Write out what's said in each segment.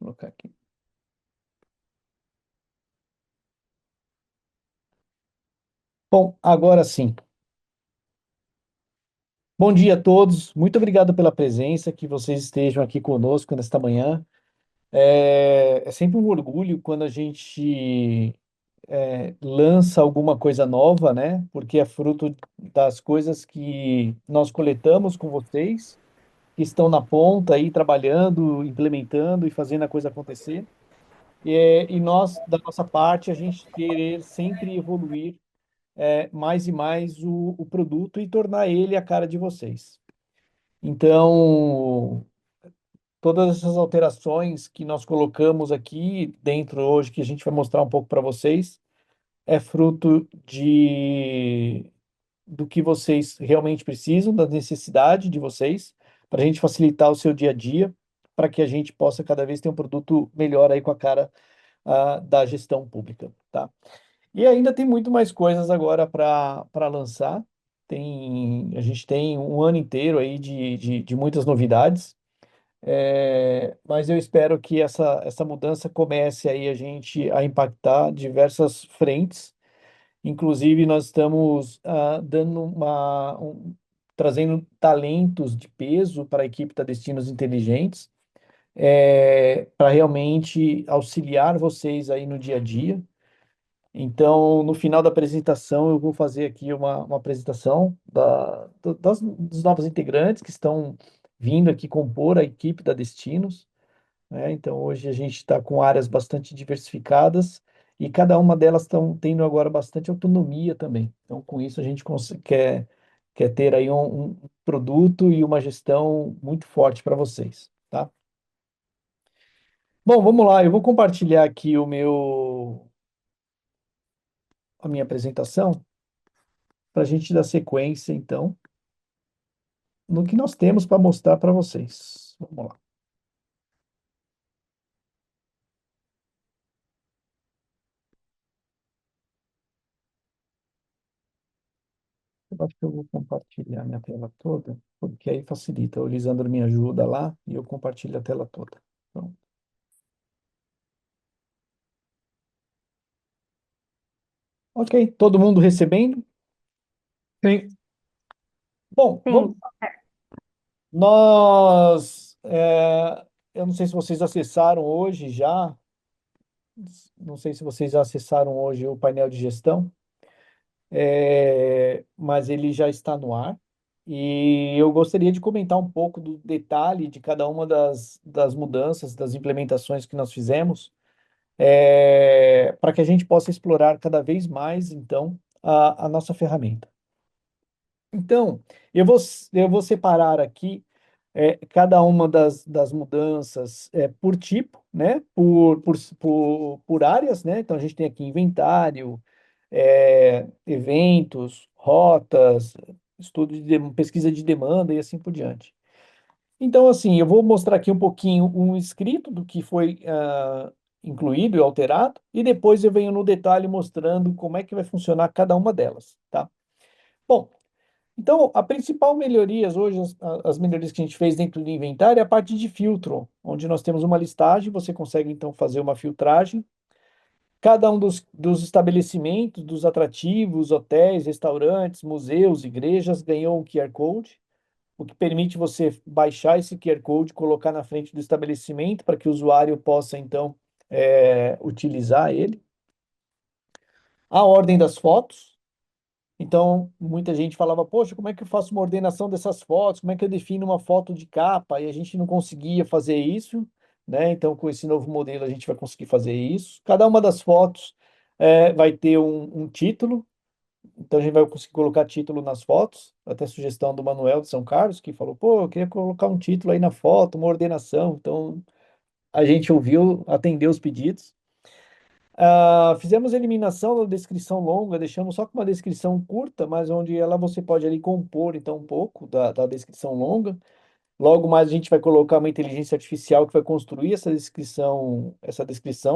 colocar aqui. Bom, agora sim. Bom dia a todos. Muito obrigado pela presença, que vocês estejam aqui conosco nesta manhã. É sempre um orgulho quando a gente lança alguma coisa nova, né? Porque é fruto das coisas que nós coletamos com vocês, que estão na ponta aí trabalhando, implementando e fazendo a coisa acontecer. E nós, da nossa parte, a gente querer sempre evoluir mais e mais o produto e tornar ele a cara de vocês. Então, todas essas alterações que nós colocamos aqui dentro hoje, que a gente vai mostrar um pouco para vocês, é fruto do que vocês realmente precisam, da necessidade de vocês, para a gente facilitar o seu dia a dia, para que a gente possa cada vez ter um produto melhor aí com a cara da gestão pública, tá? E ainda tem muito mais coisas agora para lançar. A gente tem um ano inteiro aí de muitas novidades. Mas eu espero que essa mudança comece aí a gente a impactar diversas frentes. Inclusive, nós estamos dando trazendo talentos de peso para a equipe da Destinos Inteligentes, para realmente auxiliar vocês aí no dia a dia. Então, no final da apresentação, eu vou fazer aqui uma apresentação dos novos integrantes que estão vindo aqui compor a equipe da Destinos, né? Então, hoje a gente está com áreas bastante diversificadas e cada uma delas estão tendo agora bastante autonomia também. Então, com isso, a gente quer ter aí um produto e uma gestão muito forte para vocês, tá? Bom, vamos lá. Eu vou compartilhar aqui a minha apresentação para a gente dar sequência, então, no que nós temos para mostrar para vocês. Vamos lá. Eu acho que eu vou compartilhar minha tela toda, porque aí facilita. O Lisandro me ajuda lá e eu compartilho a tela toda. Então, ok, todo mundo recebendo? Sim. Bom, Sim, nós, eu não sei se vocês acessaram hoje já, não sei se vocês já acessaram hoje o painel de gestão, mas ele já está no ar. E eu gostaria de comentar um pouco do detalhe de cada uma das mudanças, das implementações que nós fizemos, para que a gente possa explorar cada vez mais, então, a nossa ferramenta. Então, eu vou separar aqui cada uma das mudanças por tipo, né? Por áreas, né? Então, a gente tem aqui inventário, eventos, rotas, pesquisa de demanda e assim por diante. Então, assim, eu vou mostrar aqui um pouquinho um escrito do que foi incluído e alterado, e depois eu venho no detalhe mostrando como é que vai funcionar cada uma delas, tá? Bom, então, a principal melhorias hoje, as melhorias que a gente fez dentro do inventário é a parte de filtro, onde nós temos uma listagem, você consegue então fazer uma filtragem. Cada um dos estabelecimentos, dos atrativos, hotéis, restaurantes, museus, igrejas, ganhou um QR Code, o que permite você baixar esse QR Code, colocar na frente do estabelecimento para que o usuário possa então utilizar ele. A ordem das fotos. Então, muita gente falava, poxa, como é que eu faço uma ordenação dessas fotos? Como é que eu defino uma foto de capa? E a gente não conseguia fazer isso, né? Então, com esse novo modelo, a gente vai conseguir fazer isso. Cada uma das fotos vai ter um título, então a gente vai conseguir colocar título nas fotos, até sugestão do Manuel de São Carlos, que falou, pô, eu queria colocar um título aí na foto, uma ordenação. Então, a gente ouviu, atendeu os pedidos. Fizemos a eliminação da descrição longa, deixamos só com uma descrição curta, mas onde ela você pode ali compor então um pouco da descrição longa. Logo mais a gente vai colocar uma inteligência artificial que vai construir essa descrição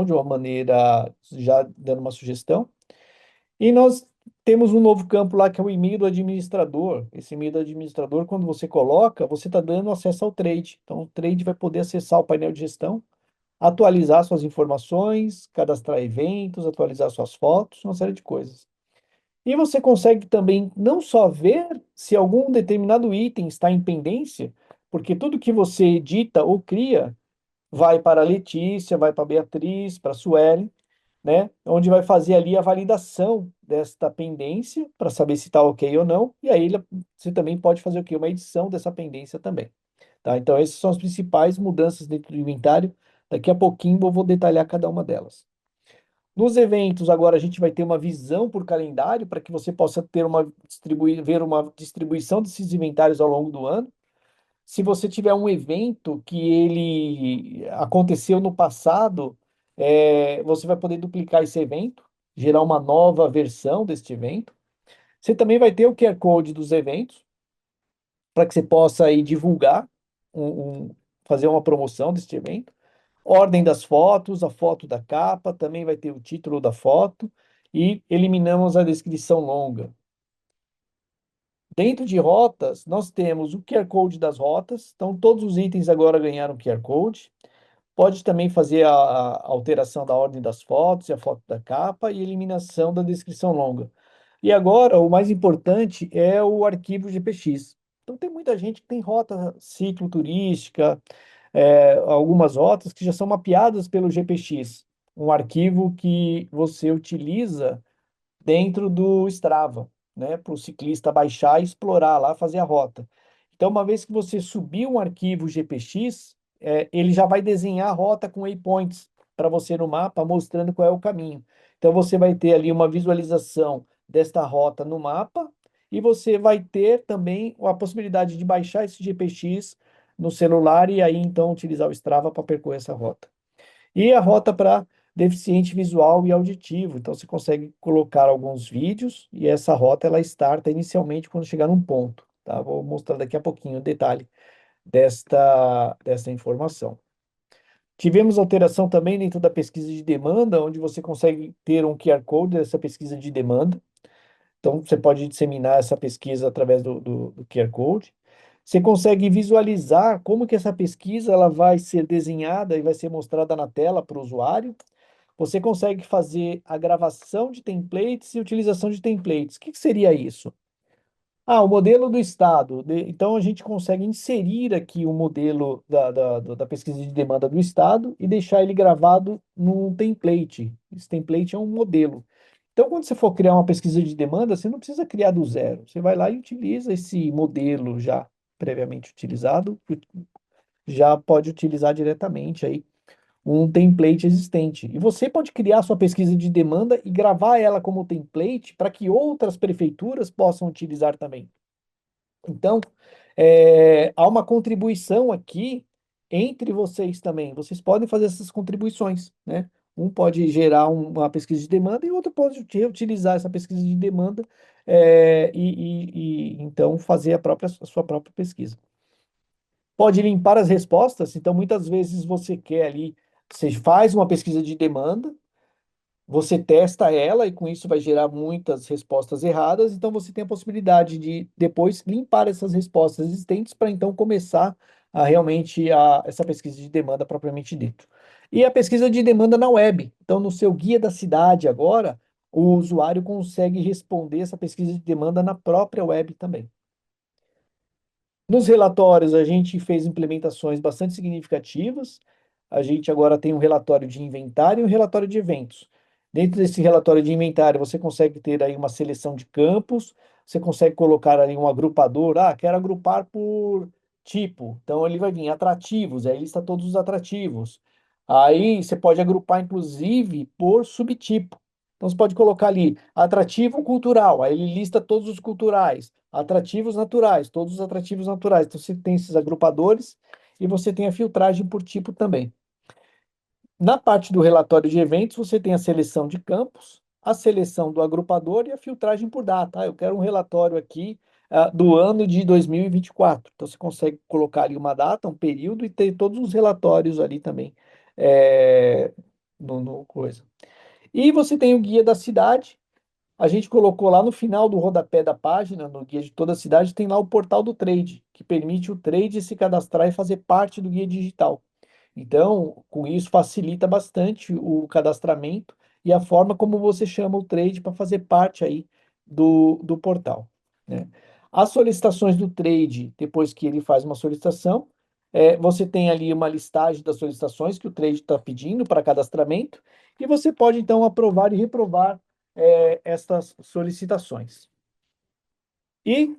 de uma maneira já dando uma sugestão. E nós temos um novo campo lá que é o e-mail do administrador. Esse e-mail do administrador, quando você coloca, você está dando acesso ao trade. Então o trade vai poder acessar o painel de gestão atualizar suas informações, cadastrar eventos, atualizar suas fotos, uma série de coisas. E você consegue também não só ver se algum determinado item está em pendência, porque tudo que você edita ou cria vai para a Letícia, vai para a Beatriz, para a Suelen, né? Onde vai fazer ali a validação desta pendência para saber se está ok ou não. E aí você também pode fazer o quê? Uma edição dessa pendência também. Tá? Então, essas são as principais mudanças dentro do inventário. Daqui a pouquinho eu vou detalhar cada uma delas. Nos eventos, agora a gente vai ter uma visão por calendário para que você possa ter ver uma distribuição desses inventários ao longo do ano. Se você tiver um evento que ele aconteceu no passado, você vai poder duplicar esse evento, gerar uma nova versão deste evento. Você também vai ter o QR Code dos eventos, para que você possa aí divulgar, fazer uma promoção deste evento. Ordem das fotos, a foto da capa, também vai ter o título da foto e eliminamos a descrição longa. Dentro de rotas, nós temos o QR Code das rotas, então todos os itens agora ganharam QR Code. Pode também fazer a alteração da ordem das fotos e a foto da capa e eliminação da descrição longa. E agora, o mais importante é o arquivo GPX. Então, tem muita gente que tem rota cicloturística, algumas rotas que já são mapeadas pelo GPX, um arquivo que você utiliza dentro do Strava, né, para o ciclista baixar e explorar lá, fazer a rota. Então, uma vez que você subir um arquivo GPX, ele já vai desenhar a rota com waypoints para você no mapa, mostrando qual é o caminho. Então, você vai ter ali uma visualização desta rota no mapa e você vai ter também a possibilidade de baixar esse GPX no celular e aí então utilizar o Strava para percorrer essa rota. E a rota para deficiente visual e auditivo. Então você consegue colocar alguns vídeos e essa rota ela starta inicialmente quando chegar num ponto, tá? Vou mostrar daqui a pouquinho o detalhe desta informação. Tivemos alteração também dentro da pesquisa de demanda, onde você consegue ter um QR Code dessa pesquisa de demanda. Então, você pode disseminar essa pesquisa através do QR Code. Você consegue visualizar como que essa pesquisa ela vai ser desenhada e vai ser mostrada na tela para o usuário. Você consegue fazer a gravação de templates e utilização de templates. O que que seria isso? Ah, o modelo do estado. Então, a gente consegue inserir aqui o modelo da pesquisa de demanda do estado e deixar ele gravado num template. Esse template é um modelo. Então, quando você for criar uma pesquisa de demanda, você não precisa criar do zero. Você vai lá e utiliza esse modelo já previamente utilizado, já pode utilizar diretamente aí um template existente. E você pode criar sua pesquisa de demanda e gravar ela como template para que outras prefeituras possam utilizar também. Então, há uma contribuição aqui entre vocês também. Vocês podem fazer essas contribuições, né? Um pode gerar uma pesquisa de demanda e o outro pode utilizar essa pesquisa de demanda então fazer a sua própria pesquisa. Pode limpar as respostas, então muitas vezes você quer ali, você faz uma pesquisa de demanda, você testa ela e com isso vai gerar muitas respostas erradas, então você tem a possibilidade de depois limpar essas respostas existentes para então começar a realmente essa pesquisa de demanda propriamente dito. E a pesquisa de demanda na web. Então, no seu guia da cidade agora, o usuário consegue responder essa pesquisa de demanda na própria web também. Nos relatórios, a gente fez implementações bastante significativas. A gente agora tem um relatório de inventário e um relatório de eventos. Dentro desse relatório de inventário, você consegue ter aí uma seleção de campos, você consegue colocar ali um agrupador. Ah, quero agrupar por tipo. Então, ele vai vir atrativos, aí lista todos os atrativos. Aí você pode agrupar, inclusive, por subtipo. Então, você pode colocar ali atrativo cultural, aí ele lista todos os culturais. Atrativos naturais, todos os atrativos naturais. Então, você tem esses agrupadores e você tem a filtragem por tipo também. Na parte do relatório de eventos, você tem a seleção de campos, a seleção do agrupador e a filtragem por data. Ah, eu quero um relatório aqui do ano de 2024. Então, você consegue colocar ali uma data, um período e ter todos os relatórios ali também. é, no coisa. E você tem o guia da cidade, a gente colocou lá no final do rodapé da página, no guia de toda a cidade, tem lá o portal do trade, que permite o trade se cadastrar e fazer parte do guia digital. Então, com isso, facilita bastante o cadastramento e a forma como você chama o trade para fazer parte aí do portal, né? As solicitações do trade, depois que ele faz uma solicitação, você tem ali uma listagem das solicitações que o trade está pedindo para cadastramento e você pode, então, aprovar e reprovar estas solicitações. E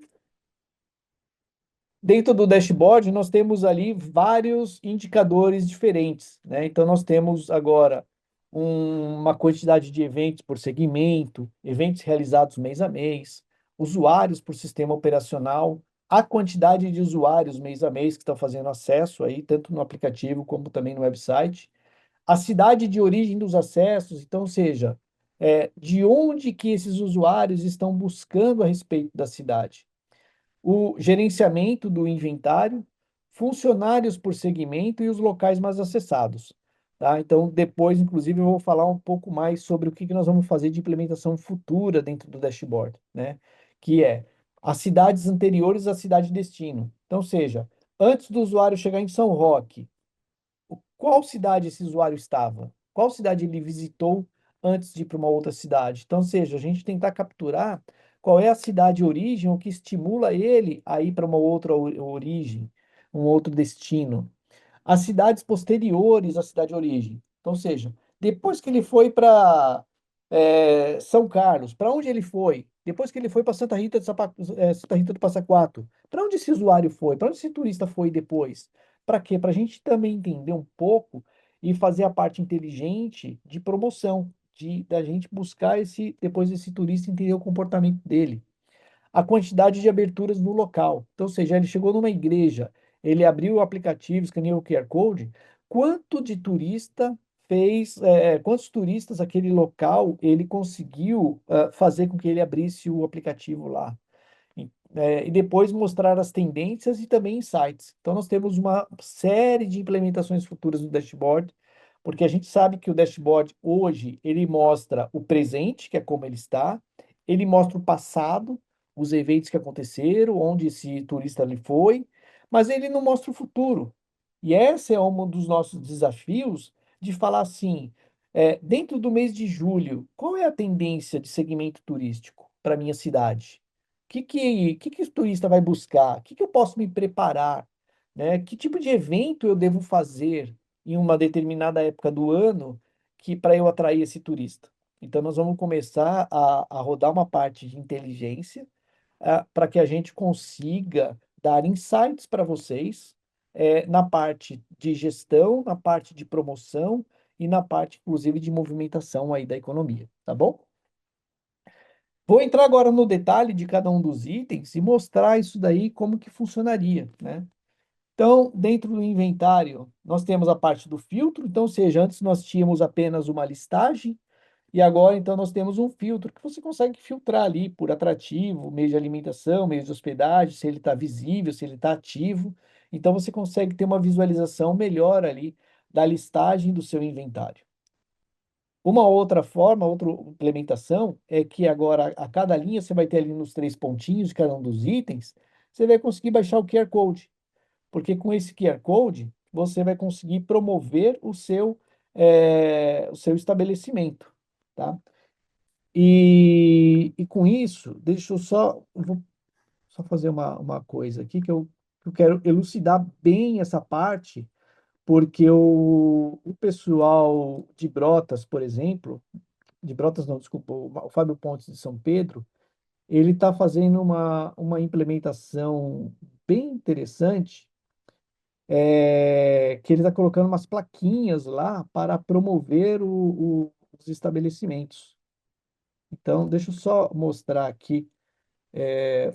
dentro do dashboard, nós temos ali vários indicadores diferentes, né? Então, nós temos agora uma quantidade de eventos por segmento, eventos realizados mês a mês, usuários por sistema operacional, a quantidade de usuários mês a mês que estão fazendo acesso aí, tanto no aplicativo como também no website, a cidade de origem dos acessos, então, ou seja, de onde que esses usuários estão buscando a respeito da cidade, o gerenciamento do inventário, funcionários por segmento e os locais mais acessados. Tá? Então, depois, inclusive, eu vou falar um pouco mais sobre o que que nós vamos fazer de implementação futura dentro do dashboard, né? Que é as cidades anteriores à cidade destino. Então, seja, antes do usuário chegar em São Roque, qual cidade esse usuário estava? Qual cidade ele visitou antes de ir para uma outra cidade? Então, ou seja, a gente tentar capturar qual é a cidade origem, o que estimula ele a ir para uma outra origem, um outro destino. As cidades posteriores à cidade de origem. Então, ou seja, depois que ele foi para São Carlos, para onde ele foi? Depois que ele foi para Santa Rita do Passa Quatro, para onde esse usuário foi? Para onde esse turista foi depois? Para quê? Para a gente também entender um pouco e fazer a parte inteligente de promoção, de da gente buscar depois esse turista entender o comportamento dele, a quantidade de aberturas no local. Então, ou seja, ele chegou numa igreja, ele abriu o aplicativo, escaneou o QR Code, quanto de turista fez, quantos turistas aquele local ele conseguiu fazer com que ele abrisse o aplicativo lá. E depois mostrar as tendências e também insights. Então, nós temos uma série de implementações futuras no dashboard, porque a gente sabe que o dashboard hoje ele mostra o presente, que é como ele está, ele mostra o passado, os eventos que aconteceram, onde esse turista ali foi, mas ele não mostra o futuro. E esse é um dos nossos desafios de falar assim, dentro do mês de julho, qual é a tendência de segmento turístico para minha cidade? Que o turista vai buscar? O que eu posso me preparar? Né? Que tipo de evento eu devo fazer em uma determinada época do ano que para eu atrair esse turista? Então, nós vamos começar a rodar uma parte de inteligência para que a gente consiga dar insights para vocês na parte de gestão, na parte de promoção e na parte, inclusive, de movimentação aí da economia, tá bom? Vou entrar agora no detalhe de cada um dos itens e mostrar isso daí como que funcionaria, né? Então, dentro do inventário, nós temos a parte do filtro, então, ou seja, antes nós tínhamos apenas uma listagem e agora então nós temos um filtro que você consegue filtrar ali por atrativo, meio de alimentação, meio de hospedagem, se ele está visível, se ele está ativo. Então você consegue ter uma visualização melhor ali da listagem do seu inventário. Uma outra forma, outra implementação, é que agora a cada linha você vai ter ali nos três pontinhos de cada um dos itens, você vai conseguir baixar o QR Code, porque com esse QR Code você vai conseguir promover o seu estabelecimento, tá? E com isso, deixa eu vou só fazer uma coisa aqui que eu quero elucidar bem essa parte, porque o pessoal de Brotas, por exemplo, de Brotas não, desculpa, o Fábio Pontes de São Pedro, ele está fazendo uma implementação bem interessante, que ele está colocando umas plaquinhas lá para promover os estabelecimentos. Então, deixa eu só mostrar aqui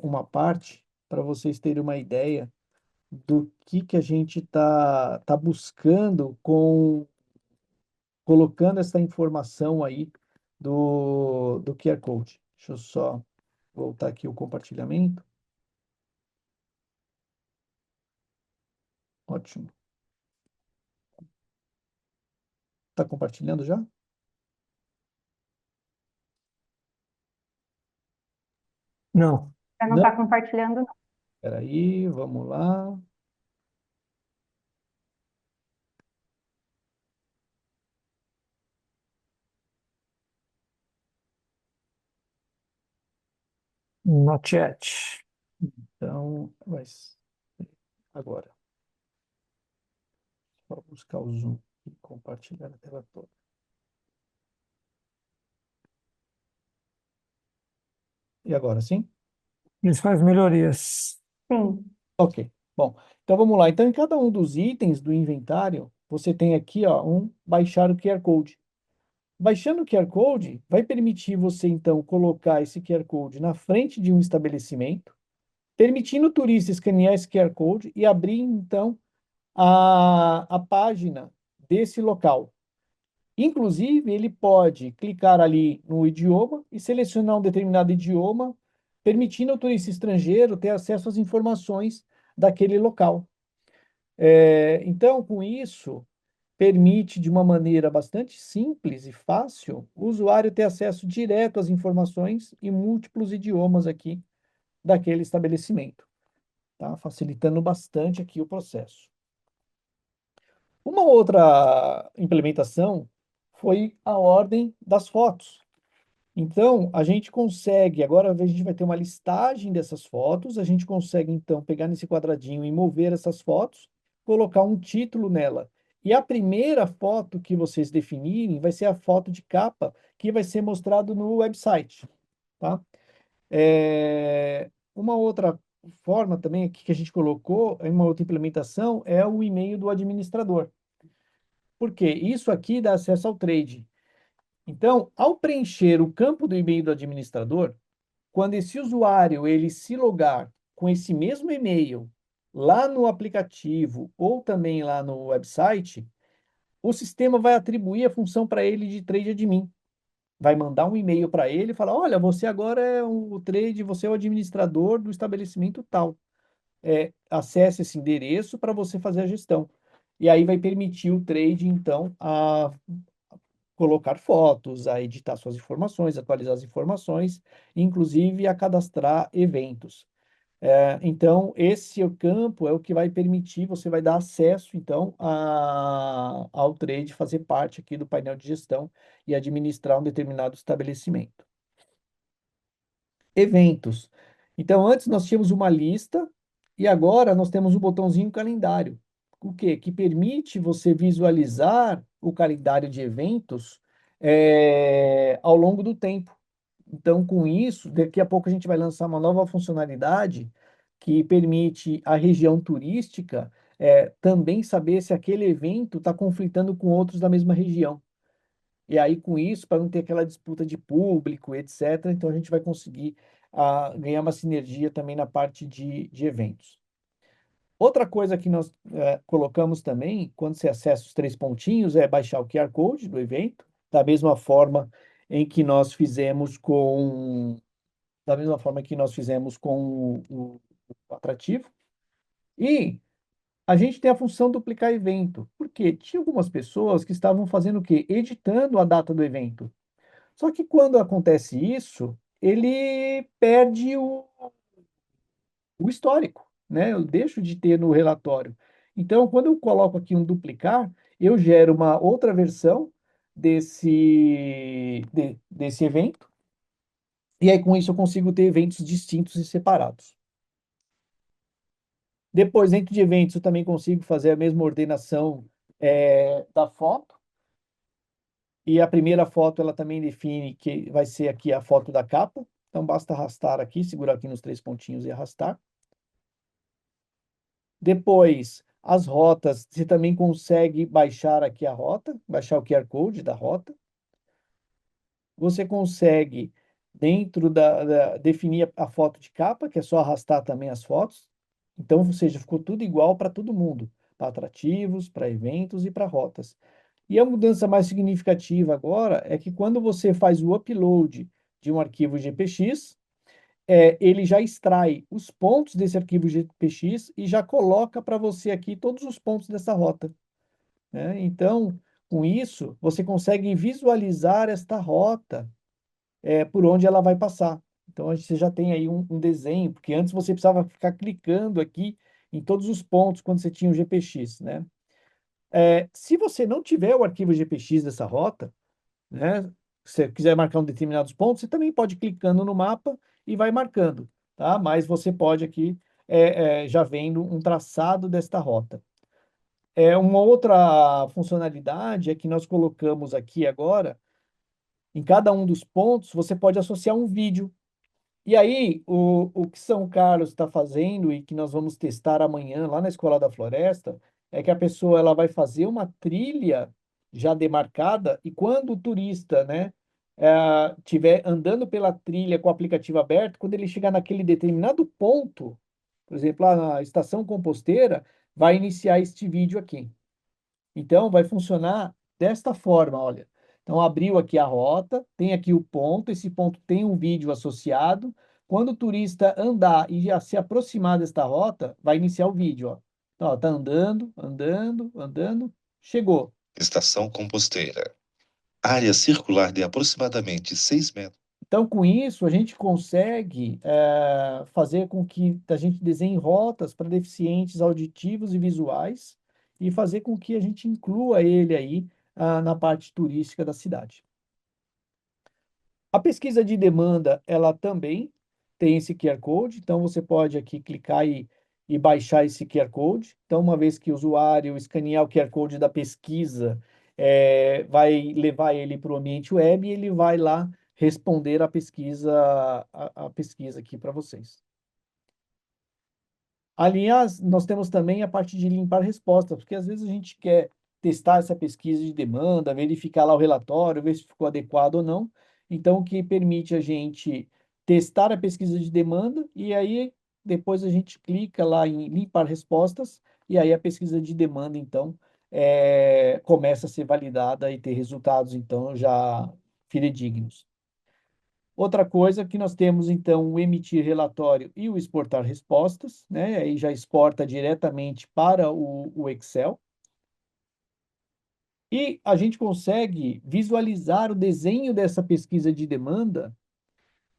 uma parte para vocês terem uma ideia do que a gente tá buscando com colocando essa informação aí do QR Code. Deixa eu só voltar aqui o compartilhamento. Ótimo. Está compartilhando já? Não. Você não Não? está compartilhando, não. Espera aí, vamos lá. Not yet. Então, agora, só buscar o Zoom e compartilhar a tela toda. E agora sim? Principais melhorias. Sim. Ok. Bom, então vamos lá. Então, em cada um dos itens do inventário, você tem aqui, ó, baixar o QR Code. Baixando o QR Code, vai permitir você, então, colocar esse QR Code na frente de um estabelecimento, permitindo o turista escanear esse QR Code e abrir, então, a página desse local. Inclusive, ele pode clicar ali no idioma e selecionar um determinado idioma, permitindo ao turista estrangeiro ter acesso às informações daquele local. Então, com isso, permite, de uma maneira bastante simples e fácil, o usuário ter acesso direto às informações em múltiplos idiomas aqui daquele estabelecimento, tá? Facilitando bastante aqui o processo. Uma outra implementação foi a ordem das fotos. Então, a gente consegue, agora a gente vai ter uma listagem dessas fotos, a gente consegue então pegar nesse quadradinho e mover essas fotos, colocar um título nela. E a primeira foto que vocês definirem vai ser a foto de capa que vai ser mostrado no website, tá? Uma outra forma também aqui que a gente colocou, uma outra implementação, é o e-mail do administrador. Por quê? Isso aqui dá acesso ao trade. Então, ao preencher o campo do e-mail do administrador, quando esse usuário ele se logar com esse mesmo e-mail lá no aplicativo ou também lá no website, o sistema vai atribuir a função para ele de trade admin. Vai mandar um e-mail para ele e falar: olha, você agora é o trade, você é o administrador do estabelecimento tal. Acesse esse endereço para você fazer a gestão. E aí vai permitir o trade, então, a colocar fotos, a editar suas informações, atualizar as informações, inclusive a cadastrar eventos. Então, esse é o campo é o que vai permitir, você vai dar acesso, então, ao trade fazer parte aqui do painel de gestão e administrar um determinado estabelecimento. Eventos. Então, antes nós tínhamos uma lista e agora nós temos um botãozinho calendário. O quê? Que permite você visualizar o calendário de eventos ao longo do tempo. Então, com isso, daqui a pouco a gente vai lançar uma nova funcionalidade que permite a região turística também saber se aquele evento está conflitando com outros da mesma região. E aí, com isso, para não ter aquela disputa de público, etc., então a gente vai conseguir ganhar uma sinergia também na parte de eventos. Outra coisa que nós colocamos também, quando você acessa os três pontinhos, é baixar o QR Code do evento, da mesma forma em que nós fizemos da mesma forma que nós fizemos com o atrativo. E a gente tem a função duplicar evento, porque tinha algumas pessoas que estavam fazendo o quê? Editando a data do evento. Só que quando acontece isso, ele perde o histórico, né? Eu deixo de ter no relatório. Então, quando eu coloco aqui um duplicar, eu gero uma outra versão desse evento, e aí com isso eu consigo ter eventos distintos e separados. Depois, dentro de eventos, eu também consigo fazer a mesma ordenação da foto. E a primeira foto, ela também define que vai ser aqui a foto da capa. Então, basta arrastar aqui, segurar aqui nos três pontinhos e arrastar. Depois, as rotas, você também consegue baixar aqui a rota, baixar o QR Code da rota. Você consegue, dentro definir a foto de capa, que é só arrastar também as fotos. Então, ou seja, ficou tudo igual para todo mundo, para atrativos, para eventos e para rotas. E a mudança mais significativa agora é que quando você faz o upload de um arquivo GPX, ele já extrai os pontos desse arquivo GPX e já coloca para você aqui todos os pontos dessa rota, né? Então, com isso, você consegue visualizar esta rota por onde ela vai passar. Então, você já tem aí um desenho, porque antes você precisava ficar clicando aqui em todos os pontos quando você tinha o GPX, né? Se você não tiver o arquivo GPX dessa rota, né, Se você quiser marcar um determinados pontos, você também pode ir clicando no mapa e vai marcando, tá? Mas você pode aqui já vendo um traçado desta rota. Uma outra funcionalidade é que nós colocamos aqui agora, em cada um dos pontos, você pode associar um vídeo. E aí, o que São Carlos está fazendo e que nós vamos testar amanhã lá na Escola da Floresta é que a pessoa ela vai fazer uma trilha já demarcada e quando o turista, né, tiver andando pela trilha com o aplicativo aberto, quando ele chegar naquele determinado ponto, por exemplo, lá na Estação Composteira, vai iniciar este vídeo aqui. Então, vai funcionar desta forma, olha. Então, abriu aqui a rota, tem aqui o ponto, esse ponto tem um vídeo associado. Quando o turista andar e já se aproximar desta rota, vai iniciar o vídeo, ó. Então, ó, tá andando, andando, andando, chegou. Estação Composteira. Área circular de aproximadamente 6 metros. Então, com isso, a gente consegue fazer com que a gente desenhe rotas para deficientes auditivos e visuais e fazer com que a gente inclua ele aí na parte turística da cidade. A pesquisa de demanda, ela também tem esse QR Code, então você pode aqui clicar e baixar esse QR Code. Então, uma vez que o usuário escanear o QR Code da pesquisa, vai levar ele para o ambiente web e ele vai lá responder a pesquisa aqui para vocês. Aliás, nós temos também a parte de limpar respostas, porque às vezes a gente quer testar essa pesquisa de demanda, verificar lá o relatório, ver se ficou adequado ou não. Então, o que permite a gente testar a pesquisa de demanda e aí depois a gente clica lá em limpar respostas e aí a pesquisa de demanda, então, começa a ser validada e ter resultados, então, já fidedignos. Outra coisa que nós temos, então, o emitir relatório e o exportar respostas, né? Aí já exporta diretamente para o Excel. E a gente consegue visualizar o desenho dessa pesquisa de demanda.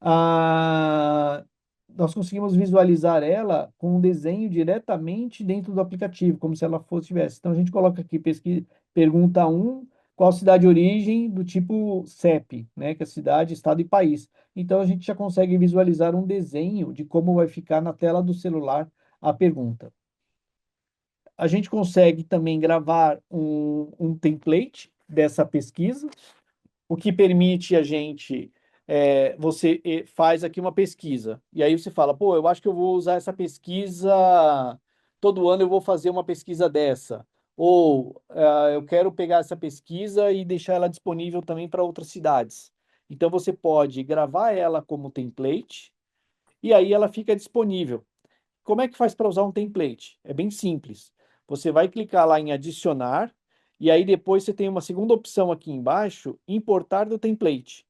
ah, Nós conseguimos visualizar ela com um desenho diretamente dentro do aplicativo, como se ela fosse tivesse. Então, a gente coloca aqui pesquisa, pergunta um, qual cidade de origem do tipo CEP, né? Que é cidade, estado e país. Então, a gente já consegue visualizar um desenho de como vai ficar na tela do celular a pergunta. A gente consegue também gravar um template dessa pesquisa, o que permite a gente, você faz aqui uma pesquisa, e aí você fala, pô, eu acho que eu vou usar essa pesquisa, todo ano eu vou fazer uma pesquisa dessa, ou eu quero pegar essa pesquisa e deixar ela disponível também para outras cidades. Então você pode gravar ela como template, e aí ela fica disponível. Como é que faz para usar um template? É bem simples. Você vai clicar lá em adicionar, e aí depois você tem uma segunda opção aqui embaixo, importar do template.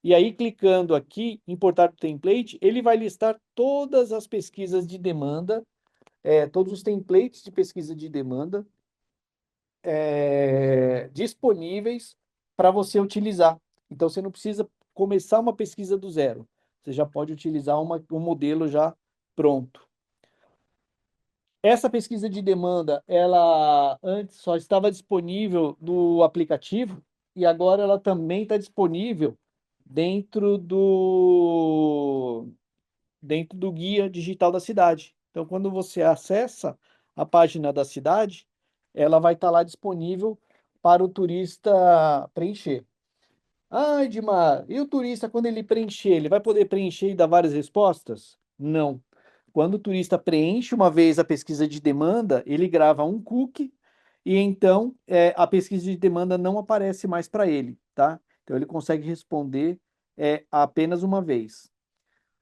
E aí, clicando aqui, importar do template, ele vai listar todas as pesquisas de demanda, todos os templates de pesquisa de demanda disponíveis para você utilizar. Então, você não precisa começar uma pesquisa do zero. Você já pode utilizar um modelo já pronto. Essa pesquisa de demanda, ela antes só estava disponível no aplicativo e agora ela também está disponível dentro dentro do guia digital da cidade. Então, quando você acessa a página da cidade, ela vai estar lá disponível para o turista preencher. Ah, Edmar, e o turista, quando ele preencher, ele vai poder preencher e dar várias respostas? Não. Quando o turista preenche uma vez a pesquisa de demanda, ele grava um cookie e então a pesquisa de demanda não aparece mais para ele, tá? Então ele consegue responder apenas uma vez.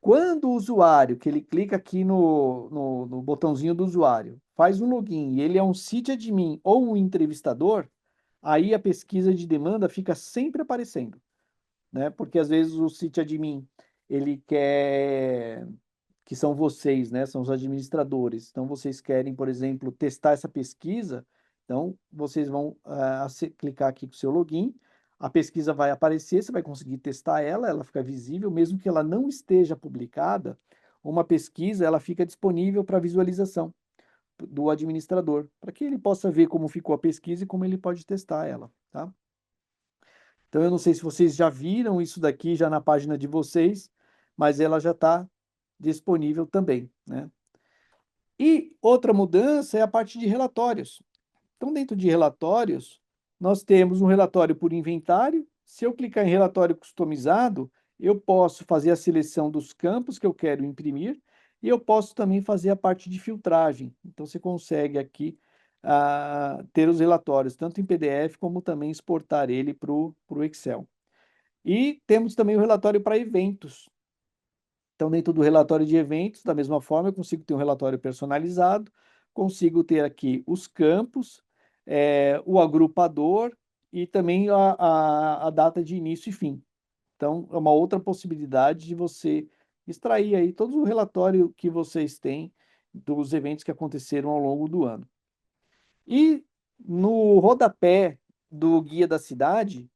Quando o usuário, que ele clica aqui no botãozinho do usuário, faz um login e ele é um sysadmin ou um entrevistador, aí a pesquisa de demanda fica sempre aparecendo, né? Porque às vezes o sysadmin, ele quer que são vocês, né? São os administradores. Então vocês querem, por exemplo, testar essa pesquisa, então vocês vão clicar aqui com o seu login, a pesquisa vai aparecer, você vai conseguir testar ela, ela fica visível, mesmo que ela não esteja publicada, uma pesquisa ela fica disponível para visualização do administrador, para que ele possa ver como ficou a pesquisa e como ele pode testar ela, tá? Então, eu não sei se vocês já viram isso daqui já na página de vocês, mas ela já está disponível também, né? E outra mudança é a parte de relatórios. Então, dentro de relatórios, nós temos um relatório por inventário. Se eu clicar em relatório customizado, eu posso fazer a seleção dos campos que eu quero imprimir e eu posso também fazer a parte de filtragem. Então, você consegue aqui ter os relatórios, tanto em PDF como também exportar ele para o Excel. E temos também o relatório para eventos. Então, dentro do relatório de eventos, da mesma forma, eu consigo ter um relatório personalizado, consigo ter aqui os campos, o agrupador e também a data de início e fim. Então, é uma outra possibilidade de você extrair aí todo o relatório que vocês têm dos eventos que aconteceram ao longo do ano. E no rodapé do Guia da Cidade,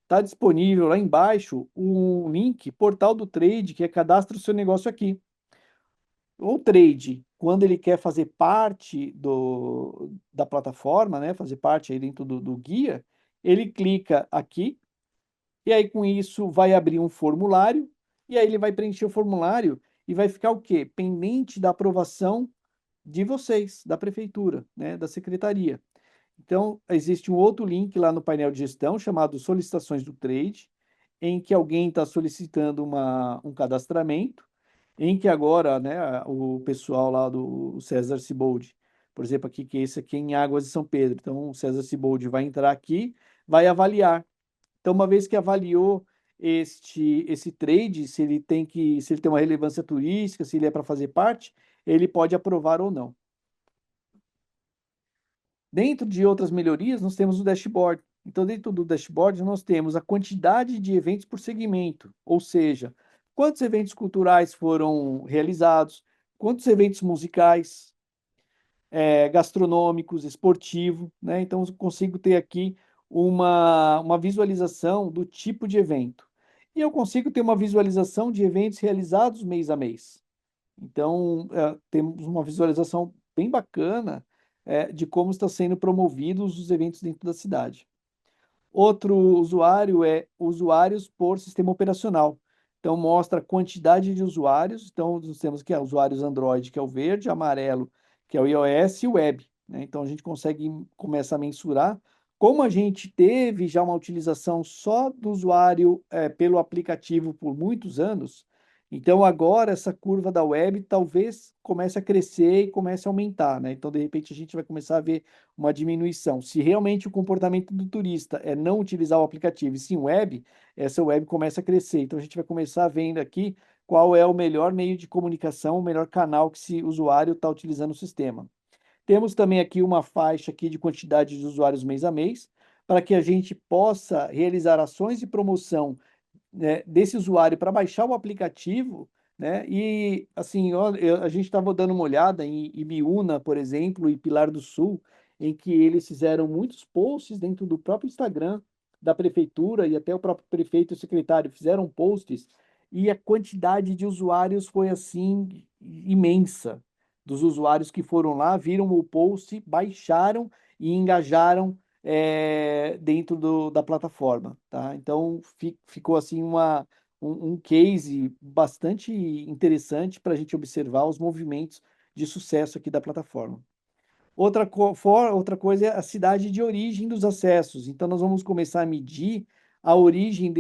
está disponível lá embaixo um link, Portal do Trade, que é cadastre o seu negócio aqui. O trade, quando ele quer fazer parte da plataforma, né, fazer parte aí dentro do guia, ele clica aqui, e aí com isso vai abrir um formulário, e aí ele vai preencher o formulário e vai ficar o quê? Pendente da aprovação de vocês, da prefeitura, né, da secretaria. Então, existe um outro link lá no painel de gestão chamado Solicitações do Trade, em que alguém está solicitando um cadastramento, em que agora, né, o pessoal lá do César Ciboldi, por exemplo, aqui, que esse aqui é em Águas de São Pedro, então o César Ciboldi vai entrar aqui, vai avaliar. Então, uma vez que avaliou esse trade, se ele tem uma relevância turística, se ele é para fazer parte, ele pode aprovar ou não. Dentro de outras melhorias, nós temos o dashboard. Então, dentro do dashboard, nós temos a quantidade de eventos por segmento, ou seja, quantos eventos culturais foram realizados, quantos eventos musicais, gastronômicos, esportivo, né? Então, eu consigo ter aqui uma visualização do tipo de evento. E eu consigo ter uma visualização de eventos realizados mês a mês. Então, temos uma visualização bem bacana, de como estão sendo promovidos os eventos dentro da cidade. Outro usuário é usuários por sistema operacional. Então, mostra a quantidade de usuários. Então, nós temos aqui usuários Android, que é o verde, amarelo, que é o iOS, e o web, né? Então, a gente consegue começar a mensurar. Como a gente teve já uma utilização só do usuário pelo aplicativo por muitos anos, então agora essa curva da web talvez comece a crescer e comece a aumentar, né? Então, de repente, a gente vai começar a ver uma diminuição. Se realmente o comportamento do turista é não utilizar o aplicativo e sim web, essa web começa a crescer. Então a gente vai começar vendo aqui qual é o melhor meio de comunicação, o melhor canal que esse usuário está utilizando o sistema. Temos também aqui uma faixa aqui de quantidade de usuários mês a mês, para que a gente possa realizar ações de promoção, né, desse usuário para baixar o aplicativo, né? E assim, a gente estava dando uma olhada em Ibiúna, por exemplo, e Pilar do Sul, em que eles fizeram muitos posts dentro do próprio Instagram da prefeitura e até o próprio prefeito e o secretário fizeram posts e a quantidade de usuários foi assim imensa. Dos usuários que foram lá, viram o post, baixaram e engajaram dentro da plataforma, tá? Então ficou assim um case bastante interessante para a gente observar os movimentos de sucesso aqui da plataforma. Outra coisa é a cidade de origem dos acessos. Então, nós vamos começar a medir a origem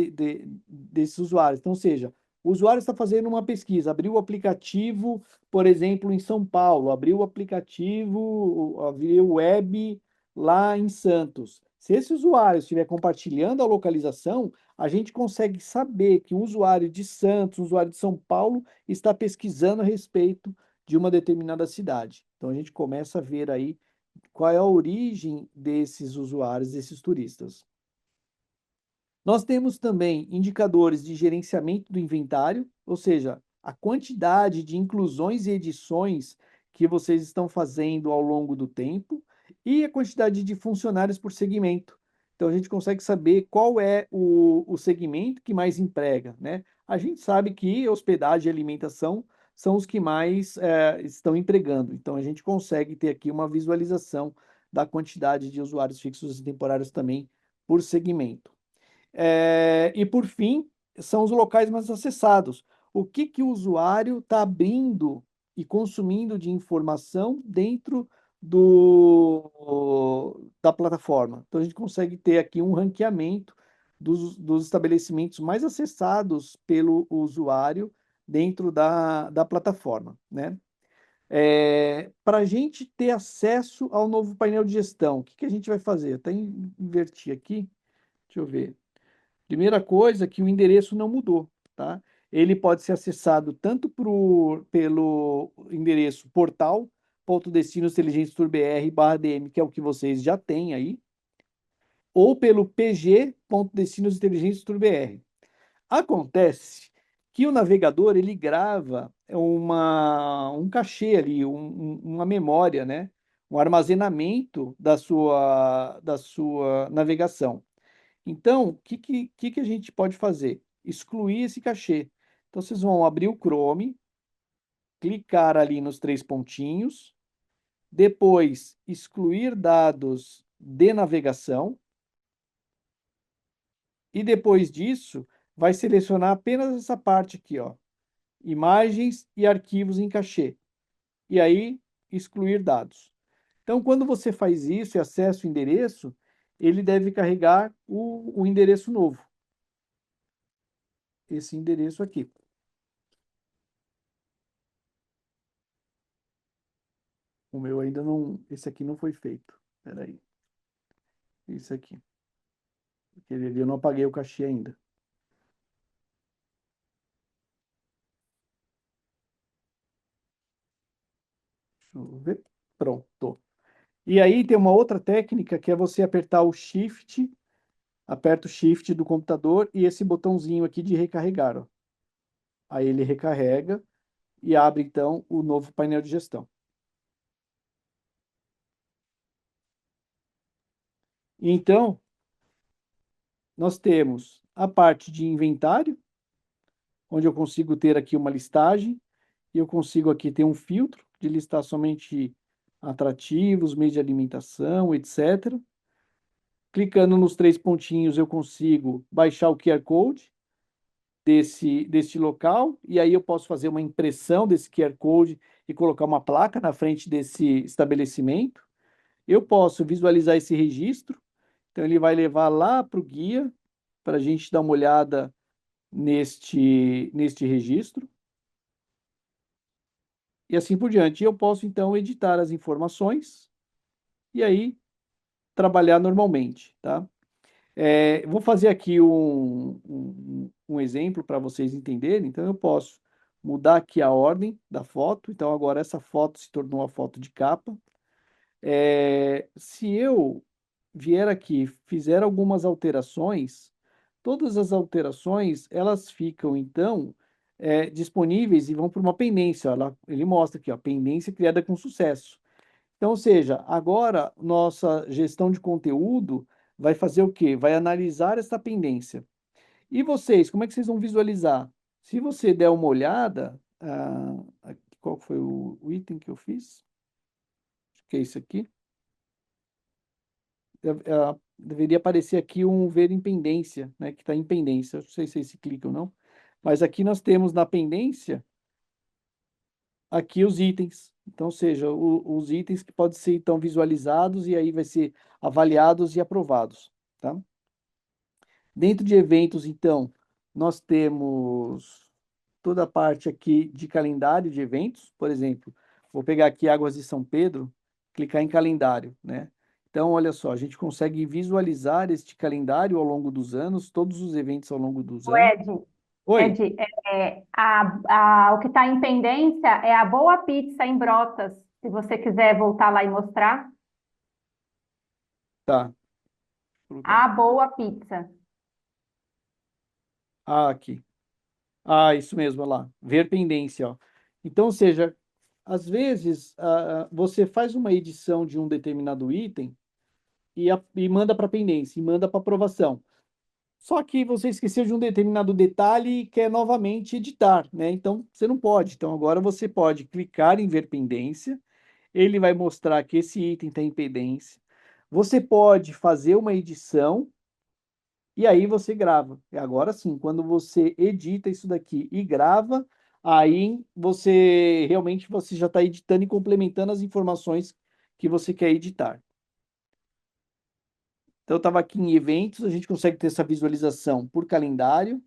desses usuários. Então, ou seja, o usuário está fazendo uma pesquisa, abriu o aplicativo, por exemplo, em São Paulo, abriu o aplicativo, abriu o web lá em Santos. Se esse usuário estiver compartilhando a localização, a gente consegue saber que um usuário de Santos, um usuário de São Paulo, está pesquisando a respeito de uma determinada cidade. Então a gente começa a ver aí qual é a origem desses usuários, desses turistas. Nós temos também indicadores de gerenciamento do inventário, ou seja, a quantidade de inclusões e edições que vocês estão fazendo ao longo do tempo e a quantidade de funcionários por segmento. Então a gente consegue saber qual é o segmento que mais emprega, né? A gente sabe que hospedagem e alimentação são os que mais estão empregando. Então a gente consegue ter aqui uma visualização da quantidade de usuários fixos e temporários também por segmento. E por fim, são os locais mais acessados. O que que o usuário está abrindo e consumindo de informação dentro da plataforma. Então, a gente consegue ter aqui um ranqueamento dos estabelecimentos mais acessados pelo usuário dentro da plataforma, né? Para a gente ter acesso ao novo painel de gestão, o que que a gente vai fazer? Até invertir aqui, deixa eu ver. Primeira coisa, que o endereço não mudou, tá? Ele pode ser acessado tanto pelo endereço portal.destinosinteligentes.br/dm, que é o que vocês já têm aí, ou pelo pg.destinosinteligentes.br. Acontece que o navegador ele grava um cachê ali, uma memória, né? Um armazenamento da sua navegação. Então, o que a gente pode fazer? Excluir esse cachê. Então, vocês vão abrir o Chrome, clicar ali nos três pontinhos, depois excluir dados de navegação, e depois disso, vai selecionar apenas essa parte aqui, ó, imagens e arquivos em cachê. E aí, excluir dados. Então, quando você faz isso e acessa o endereço, ele deve carregar o endereço novo, esse endereço aqui. O meu ainda não. Esse aqui não foi feito. Espera aí. Esse aqui. Aquele ali eu não apaguei o cachê ainda. Deixa eu ver. Pronto. E aí tem uma outra técnica que é você apertar o Shift, aperta o Shift do computador e esse botãozinho aqui de recarregar, ó. Aí ele recarrega e abre então o novo painel de gestão. Então, nós temos a parte de inventário, onde eu consigo ter aqui uma listagem, e eu consigo aqui ter um filtro de listar somente atrativos, meios de alimentação, etc. Clicando nos três pontinhos, eu consigo baixar o QR Code deste local, e aí eu posso fazer uma impressão desse QR Code e colocar uma placa na frente desse estabelecimento. Eu posso visualizar esse registro, então ele vai levar lá para o guia, para a gente dar uma olhada neste registro. E assim por diante. Eu posso, então, editar as informações e aí trabalhar normalmente, tá? Vou fazer aqui um exemplo para vocês entenderem. Então, eu posso mudar aqui a ordem da foto. Então, agora essa foto se tornou a foto de capa. Se eu vier aqui, fizer algumas alterações, todas as alterações, elas ficam, então, disponíveis e vão para uma pendência. Ó, ele mostra aqui, ó, pendência criada com sucesso. Então, ou seja, agora nossa gestão de conteúdo vai fazer o quê? Vai analisar essa pendência. E vocês, como é que vocês vão visualizar? Se você der uma olhada, qual foi o item que eu fiz? Acho que é isso aqui. Deveria aparecer aqui um ver em pendência, né? Que está em pendência. Eu não sei se vocês clicam ou não. Mas aqui nós temos na pendência aqui os itens. Então, ou seja, os itens que podem ser então visualizados e aí vai ser avaliados e aprovados, tá? Dentro de eventos, então, nós temos toda a parte aqui de calendário de eventos, por exemplo, vou pegar aqui Águas de São Pedro, clicar em calendário, né? Então, olha só, a gente consegue visualizar este calendário ao longo dos anos, todos os eventos ao longo dos O anos. Oi, Ed, o que está em pendência é a Boa Pizza em Brotas. Se você quiser voltar lá e mostrar, tá, vou colocar a aqui. Boa Pizza. Aqui. Isso mesmo, olha lá. Ver pendência, ó. Então, ou seja, às vezes você faz uma edição de um determinado item e manda para pendência, e manda para aprovação. Só que você esqueceu de um determinado detalhe e quer novamente editar, né? Então, você não pode. Então, agora você pode clicar em ver pendência, ele vai mostrar que esse item está em pendência. Você pode fazer uma edição e aí você grava. E agora sim, quando você edita isso daqui e grava, aí você realmente você já está editando e complementando as informações que você quer editar. Então, eu estava aqui em eventos, a gente consegue ter essa visualização por calendário,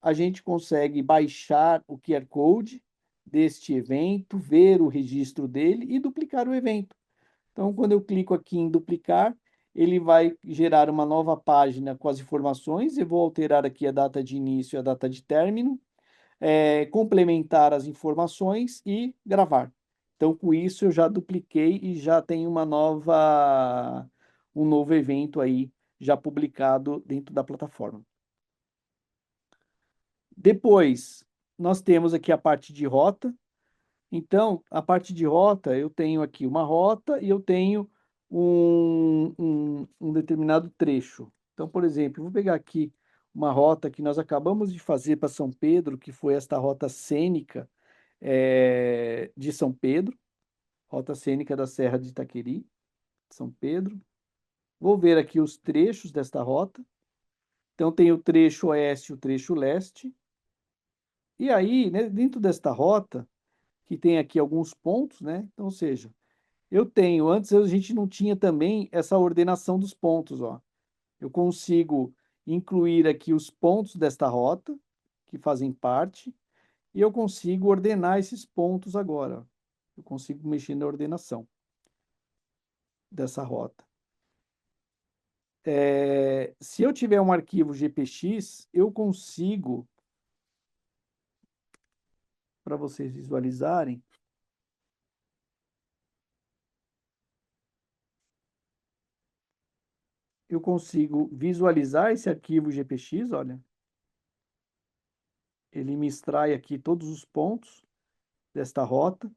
a gente consegue baixar o QR Code deste evento, ver o registro dele e duplicar o evento. Então, quando eu clico aqui em duplicar, ele vai gerar uma nova página com as informações. Eu vou alterar aqui a data de início e a data de término, complementar as informações e gravar. Então, com isso, eu já dupliquei e já tenho um novo evento aí já publicado dentro da plataforma. Depois, nós temos aqui a parte de rota. Então, a parte de rota, eu tenho aqui uma rota e eu tenho um determinado trecho. Então, por exemplo, eu vou pegar aqui uma rota que nós acabamos de fazer para São Pedro, que foi esta rota cênica de São Pedro, rota cênica da Serra de Itaqueri, São Pedro. Vou ver aqui os trechos desta rota. Então, tem o trecho oeste e o trecho leste. E aí, né, dentro desta rota, que tem aqui alguns pontos, né? Então, ou seja, eu tenho, antes a gente não tinha também essa ordenação dos pontos, ó. Eu consigo incluir aqui os pontos desta rota, que fazem parte, e eu consigo ordenar esses pontos agora, ó. Eu consigo mexer na ordenação dessa rota. Se eu tiver um arquivo GPX, eu consigo, para vocês visualizarem, eu consigo visualizar esse arquivo GPX, olha. Ele me extrai aqui todos os pontos desta rota.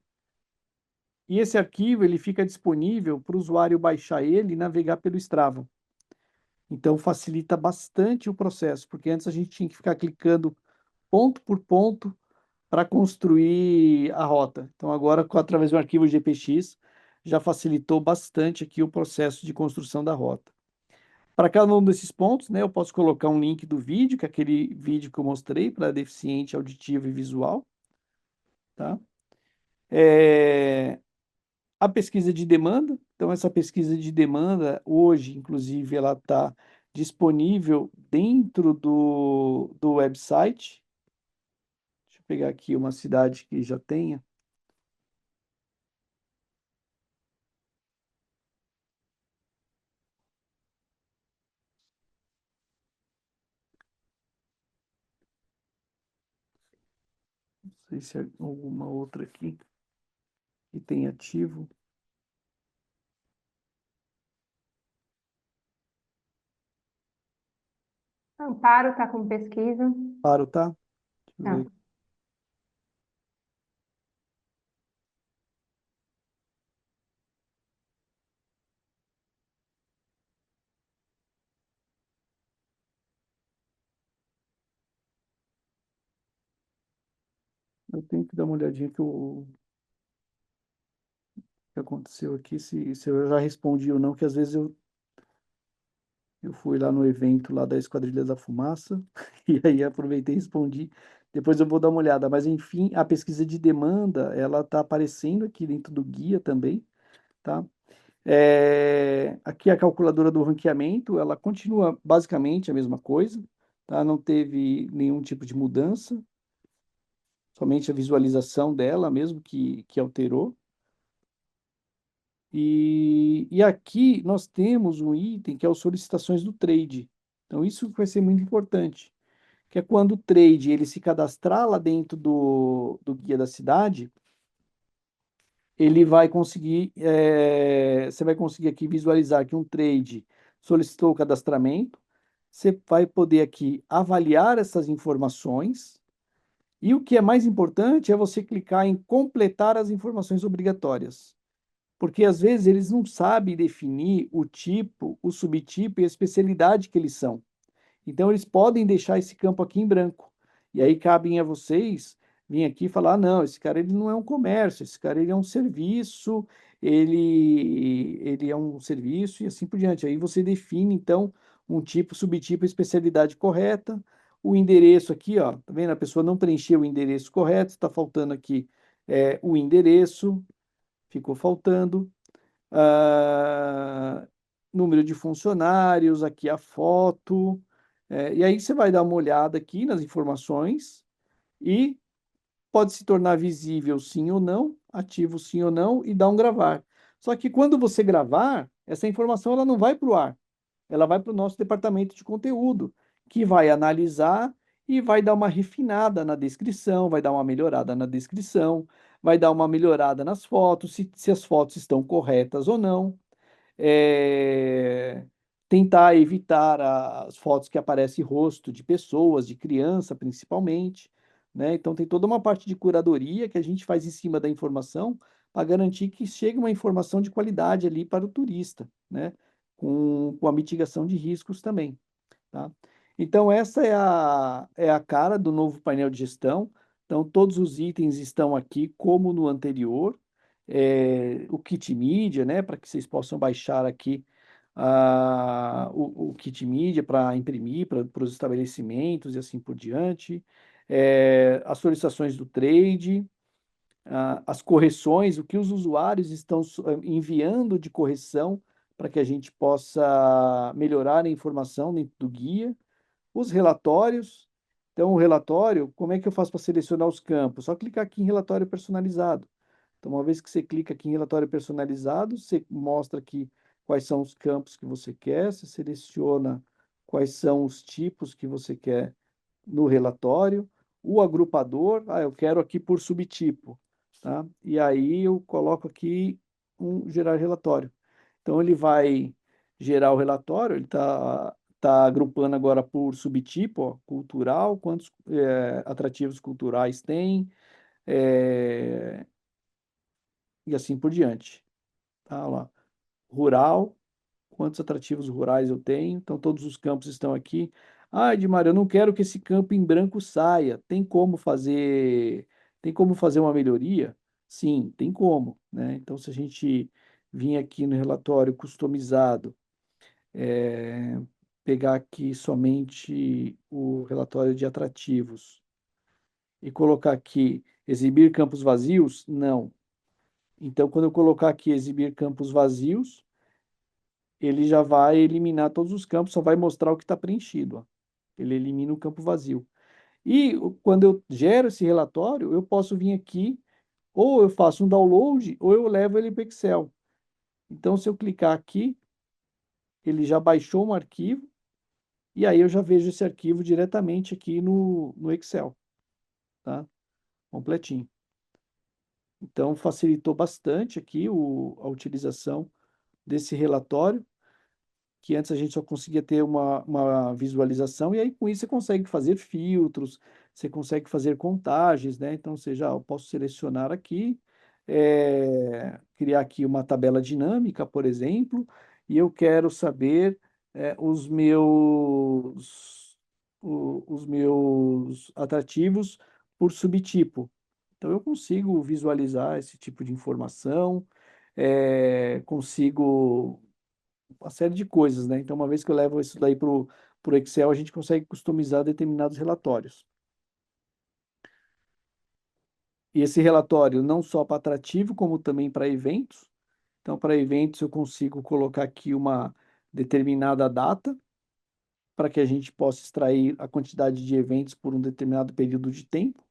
E esse arquivo ele fica disponível para o usuário baixar ele e navegar pelo Strava. Então facilita bastante o processo, porque antes a gente tinha que ficar clicando ponto por ponto para construir a rota. Então agora, através do arquivo GPX, já facilitou bastante aqui o processo de construção da rota. Para cada um desses pontos, né, eu posso colocar um link do vídeo, que é aquele vídeo que eu mostrei para deficiente auditivo e visual, tá? A pesquisa de demanda, então essa pesquisa de demanda, hoje, inclusive, ela está disponível dentro do website. Deixa eu pegar aqui uma cidade que já tenha. Não sei se é alguma outra aqui que tem ativo. Amparo está com pesquisa. Paro, tá? Deixa eu Tá. ver. Eu tenho que dar uma olhadinha que aconteceu aqui, se eu já respondi ou não, que às vezes eu fui lá no evento lá da Esquadrilha da Fumaça, e aí aproveitei e respondi. Depois eu vou dar uma olhada. Mas, enfim, a pesquisa de demanda, ela está aparecendo aqui dentro do guia também, tá? Aqui a calculadora do ranqueamento, ela continua basicamente a mesma coisa, tá? Não teve nenhum tipo de mudança, somente a visualização dela mesmo que alterou. E aqui nós temos um item que é o solicitações do trade. Então, isso vai ser muito importante, que é quando o trade ele se cadastrar lá dentro do guia da cidade, ele vai conseguir, você vai conseguir aqui visualizar que um trade solicitou o cadastramento, você vai poder aqui avaliar essas informações, e o que é mais importante é você clicar em completar as informações obrigatórias. Porque às vezes eles não sabem definir o tipo, o subtipo e a especialidade que eles são. Então eles podem deixar esse campo aqui em branco. E aí cabem a vocês vir aqui e falar: ah, não, esse cara ele não é um comércio, esse cara ele é um serviço, ele é um serviço e assim por diante. Aí você define então um tipo, subtipo, especialidade correta. O endereço aqui, ó, tá vendo? A pessoa não preencheu o endereço correto, está faltando aqui o endereço, ficou faltando. Ah, número de funcionários, aqui a foto. E aí você vai dar uma olhada aqui nas informações e pode se tornar visível sim ou não, ativo sim ou não, e dar um gravar. Só que quando você gravar, essa informação ela não vai para o ar, ela vai para o nosso departamento de conteúdo, que vai analisar e vai dar uma refinada na descrição, vai dar uma melhorada na descrição, vai dar uma melhorada nas fotos, se as fotos estão corretas ou não, é, tentar evitar as fotos que aparecem rosto de pessoas, de criança principalmente, né? Então tem toda uma parte de curadoria que a gente faz em cima da informação para garantir que chegue uma informação de qualidade ali para o turista, né? Com a mitigação de riscos também, tá? Então, essa é a cara do novo painel de gestão. Então, todos os itens estão aqui, como no anterior. O kit mídia, né, para que vocês possam baixar aqui o kit mídia para imprimir para os estabelecimentos e assim por diante. As solicitações do trade, as correções, o que os usuários estão enviando de correção para que a gente possa melhorar a informação dentro do guia, os relatórios. Então, o relatório, como é que eu faço para selecionar os campos? Só clicar aqui em relatório personalizado. Então, uma vez que você clica aqui em relatório personalizado, você mostra aqui quais são os campos que você quer, você seleciona quais são os tipos que você quer no relatório, o agrupador, eu quero aqui por subtipo, tá? E aí eu coloco aqui gerar relatório. Então ele vai gerar o relatório, ele tá agrupando agora por subtipo, ó, cultural, quantos atrativos culturais tem, é, e assim por diante. Tá lá. Rural, quantos atrativos rurais eu tenho, então todos os campos estão aqui. Edmar, eu não quero que esse campo em branco saia. Tem como fazer uma melhoria? Sim, tem como, né? Então, se a gente vir aqui no relatório customizado, é, pegar aqui somente o relatório de atrativos e colocar aqui exibir campos vazios, não. Então, quando eu colocar aqui exibir campos vazios, ele já vai eliminar todos os campos, só vai mostrar o que está preenchido, ó. Ele elimina o campo vazio. E quando eu gero esse relatório, eu posso vir aqui, ou eu faço um download, ou eu levo ele para o Excel. Então, se eu clicar aqui, ele já baixou um arquivo, e aí eu já vejo esse arquivo diretamente aqui no Excel, tá? Completinho. Então, facilitou bastante aqui a utilização desse relatório, que antes a gente só conseguia ter uma visualização, e aí com isso você consegue fazer filtros, você consegue fazer contagens, né? Então, eu posso selecionar aqui, criar aqui uma tabela dinâmica, por exemplo, e eu quero saber os meus atrativos por subtipo. Então, eu consigo visualizar esse tipo de informação, consigo uma série de coisas, né? Então, uma vez que eu levo isso daí para o Excel, a gente consegue customizar determinados relatórios. E esse relatório não só para atrativo, como também para eventos. Então, para eventos, eu consigo colocar aqui uma determinada data para que a gente possa extrair a quantidade de eventos por um determinado período de tempo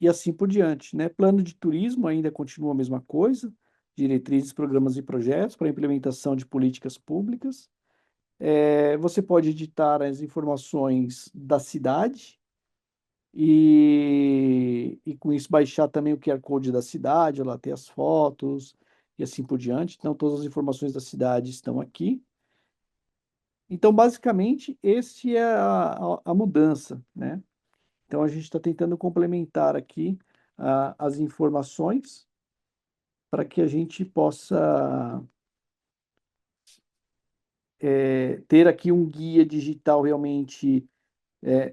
e assim por diante, né? Plano de turismo ainda continua a mesma coisa, diretrizes, programas e projetos para implementação de políticas públicas. Você pode editar as informações da cidade e com isso baixar também o QR Code da cidade, lá ter as fotos e assim por diante. Então, todas as informações da cidade estão aqui. Então, basicamente, esse é a mudança, né? Então, a gente está tentando complementar aqui as informações para que a gente possa ter aqui um guia digital realmente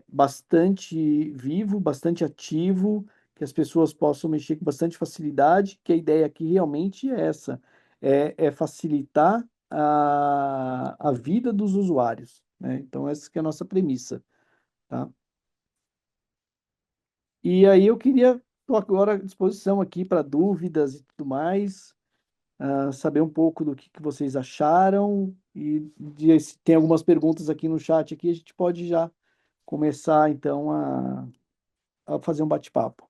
bastante vivo, bastante ativo, que as pessoas possam mexer com bastante facilidade, que a ideia aqui realmente é essa, é facilitar a vida dos usuários, né? Então, essa que é a nossa premissa, tá? E aí eu queria, estou agora à disposição aqui para dúvidas e tudo mais, saber um pouco do que vocês acharam se tem algumas perguntas aqui no chat aqui, a gente pode já começar então a fazer um bate-papo.